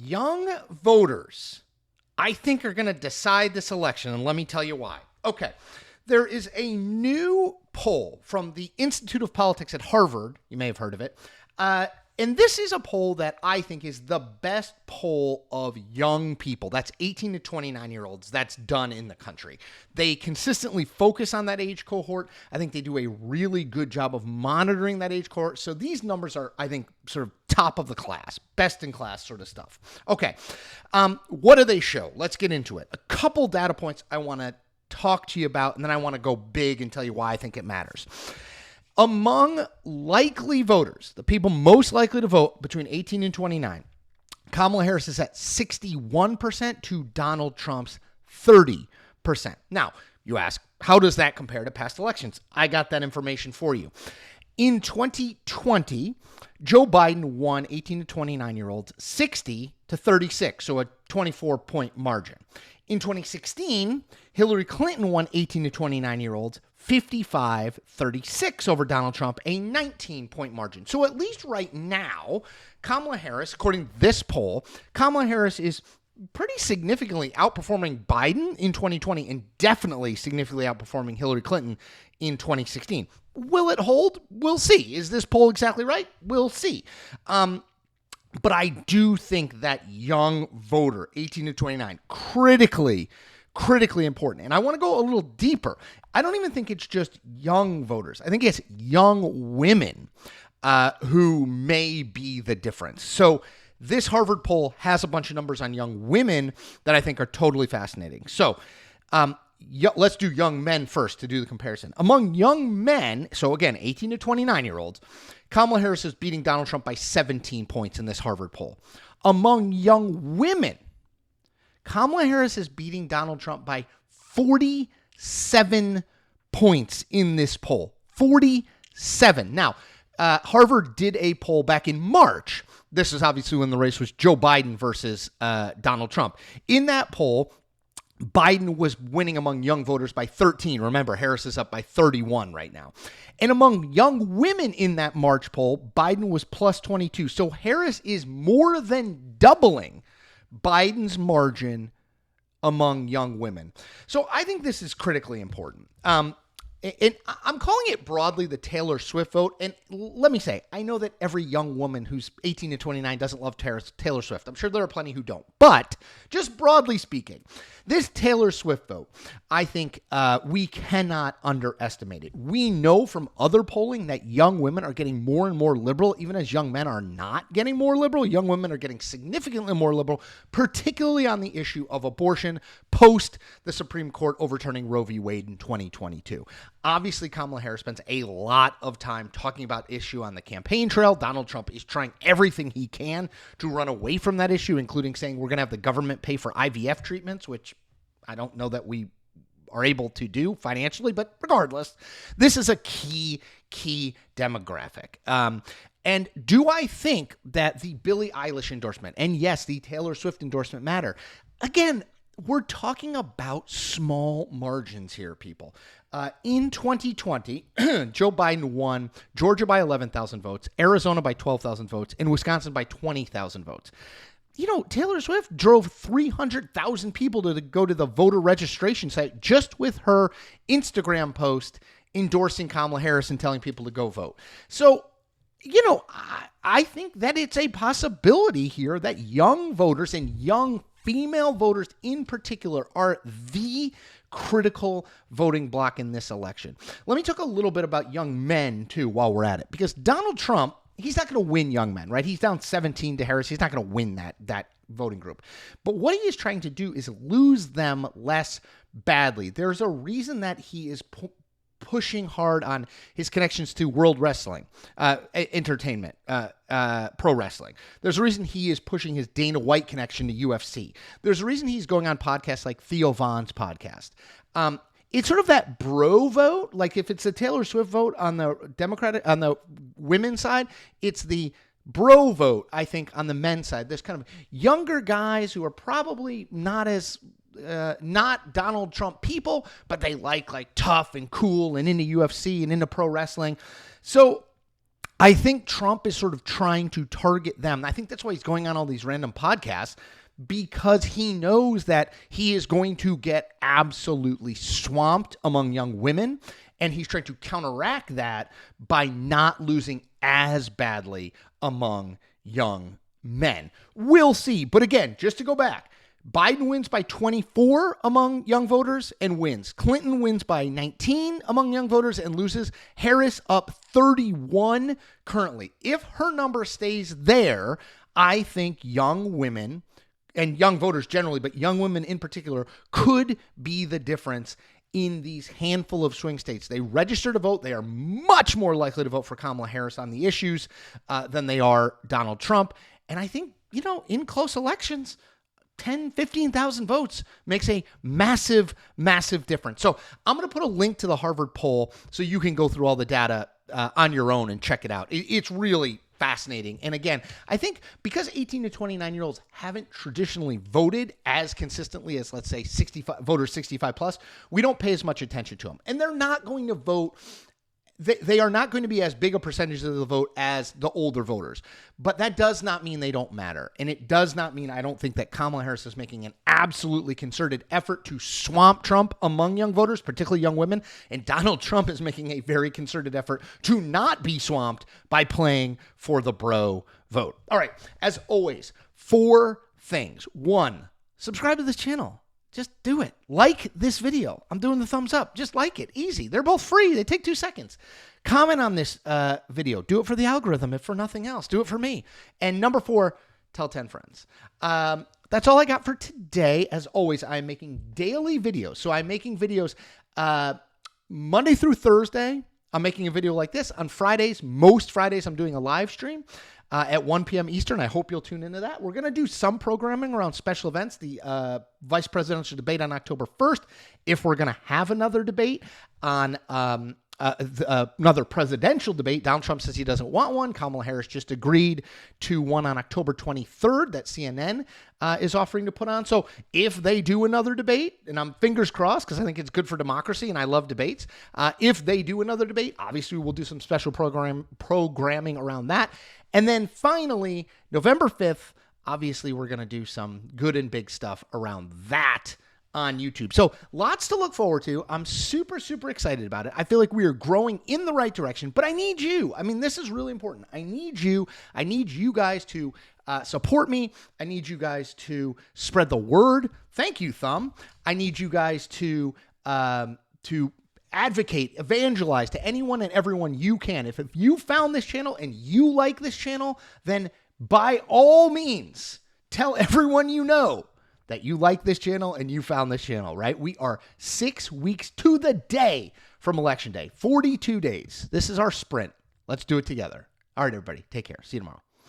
Young voters, I think, are going to decide this election, and let me tell you why. Okay, there is a new poll from the Institute of Politics at Harvard. You may have heard of it. And this is a poll that I think is the best poll of young people. That's 18 to 29-year-olds that's done in the country. They consistently focus on that age cohort. I think they do a really good job of monitoring that age cohort. So these numbers are, I think, sort of top of the class, best in class sort of stuff. Okay, what do they show? Let's get into it. A couple data points I want to talk to you about, and then I want to go big and tell you why I think it matters. Among likely voters, the people most likely to vote between 18 and 29, Kamala Harris is at 61% to Donald Trump's 30%. Now, you ask, how does that compare to past elections? I got that information for you. In 2020, Joe Biden won 18 to 29-year-olds 60 to 36, so a 24-point margin. In 2016, Hillary Clinton won 18 to 29-year-olds 55-36 over Donald Trump, a 19-point margin. So at least right now, Kamala Harris, according to this poll, Kamala Harris is pretty significantly outperforming Biden in 2020 and definitely significantly outperforming Hillary Clinton in 2016. Will it hold? We'll see. Is this poll exactly right? We'll see. But I do think that young voter, 18 to 29, critically important. And I want to go a little deeper. I don't even think it's just young voters. I think it's young women who may be the difference. So this Harvard poll has a bunch of numbers on young women that I think are totally fascinating. So let's do young men first to do the comparison. Among young men, so again, 18 to 29-year-olds, Kamala Harris is beating Donald Trump by 17 points in this Harvard poll. Among young women, Kamala Harris is beating Donald Trump by 47 points in this poll. 47. Now, Harvard did a poll back in March. This is obviously when the race was Joe Biden versus Donald Trump. In that poll, Biden was winning among young voters by 13. Remember, Harris is up by 31 right now. And among young women in that March poll, Biden was plus 22. So Harris is more than doubling Biden's margin among young women. So I think this is critically important. And I'm calling it broadly the Taylor Swift vote. And let me say, I know that every young woman who's 18 to 29 doesn't love Taylor Swift. I'm sure there are plenty who don't. But just broadly speaking, this Taylor Swift vote, I think we cannot underestimate it. We know from other polling that young women are getting more and more liberal, even as young men are not getting more liberal. Young women are getting significantly more liberal, particularly on the issue of abortion post the Supreme Court overturning Roe v. Wade in 2022. Obviously, Kamala Harris spends a lot of time talking about issue on the campaign trail. Donald Trump is trying everything he can to run away from that issue, including saying we're going to have the government pay for IVF treatments, which I don't know that we are able to do financially, but regardless, this is a key demographic. And do I think that the Billie Eilish endorsement and yes, the Taylor Swift endorsement matter? Again, we're talking about small margins here, people. In 2020, Joe Biden won Georgia by 11,000 votes, Arizona by 12,000 votes, and Wisconsin by 20,000 votes. You know, Taylor Swift drove 300,000 people to go to the voter registration site just with her Instagram post endorsing Kamala Harris and telling people to go vote. So, you know, I think that it's a possibility here that young voters and young female voters in particular are the critical voting bloc in this election. Let me talk a little bit about young men, too, while we're at it, because Donald Trump, he's not going to win young men, right? He's down 17 to Harris. He's not going to win that voting group. But what he is trying to do is lose them less badly. There's a reason that he is pushing hard on his connections to world wrestling, entertainment, pro wrestling. There's a reason he is pushing his Dana White connection to UFC. There's a reason he's going on podcasts like Theo Von's podcast. It's sort of that bro vote. Like if it's a Taylor Swift vote on the women's side, it's the bro vote, I think, on the men's side. There's kind of younger guys who are probably not Donald Trump people, but they like tough and cool and into UFC and into pro wrestling. So I think Trump is sort of trying to target them. I think that's why he's going on all these random podcasts, because he knows that he is going to get absolutely swamped among young women. And he's trying to counteract that by not losing as badly among young men. We'll see. But again, just to go back, Biden wins by 24 among young voters and wins. Clinton wins by 19 among young voters and loses. Harris up 31 currently. If her number stays there, I think young women and young voters generally, but young women in particular, could be the difference in these handful of swing states. They register to vote. They are much more likely to vote for Kamala Harris on the issues than they are Donald Trump. And I think, in close elections, 10, 15,000 votes makes a massive, massive difference. So I'm going to put a link to the Harvard poll so you can go through all the data on your own and check it out. It's really fascinating. And again, I think because 18 to 29-year-olds haven't traditionally voted as consistently as, let's say, 65 voters 65 plus, we don't pay as much attention to them. And they're not going to vote. They are not going to be as big a percentage of the vote as the older voters. But that does not mean they don't matter. And it does not mean I don't think that Kamala Harris is making an absolutely concerted effort to swamp Trump among young voters, particularly young women. And Donald Trump is making a very concerted effort to not be swamped by playing for the bro vote. All right. As always, 4 things. 1, subscribe to this channel. Just do it. Like this video. I'm doing the thumbs up. Just like it. Easy. They're both free. They take 2 seconds. Comment on this video. Do it for the algorithm, if for nothing else. Do it for me. And number 4, tell 10 friends. That's all I got for today. As always, I'm making daily videos. So I'm making videos Monday through Thursday. I'm making a video like this. On Fridays, most Fridays, I'm doing a live stream at 1 p.m. Eastern. I hope you'll tune into that. We're going to do some programming around special events, the vice presidential debate on October 1st. If we're going to have another debate on another presidential debate, Donald Trump says he doesn't want one. Kamala Harris just agreed to one on October 23rd that CNN is offering to put on. So if they do another debate, and I'm fingers crossed because I think it's good for democracy and I love debates. If they do another debate, obviously we'll do some special programming around that. And then finally, November 5th, obviously we're going to do some good and big stuff around that on YouTube. So lots to look forward to. I'm super, super excited about it. I feel like we are growing in the right direction, but I need you. I mean, this is really important. I need you. I need you guys to support me. I need you guys to spread the word. Thank you, Thumb. I need you guys to advocate, evangelize to anyone and everyone you can. If you found this channel and you like this channel, then by all means, tell everyone you know that you like this channel and you found this channel, right? We are 6 weeks to the day from Election Day, 42 days. This is our sprint. Let's do it together. All right, everybody, take care. See you tomorrow.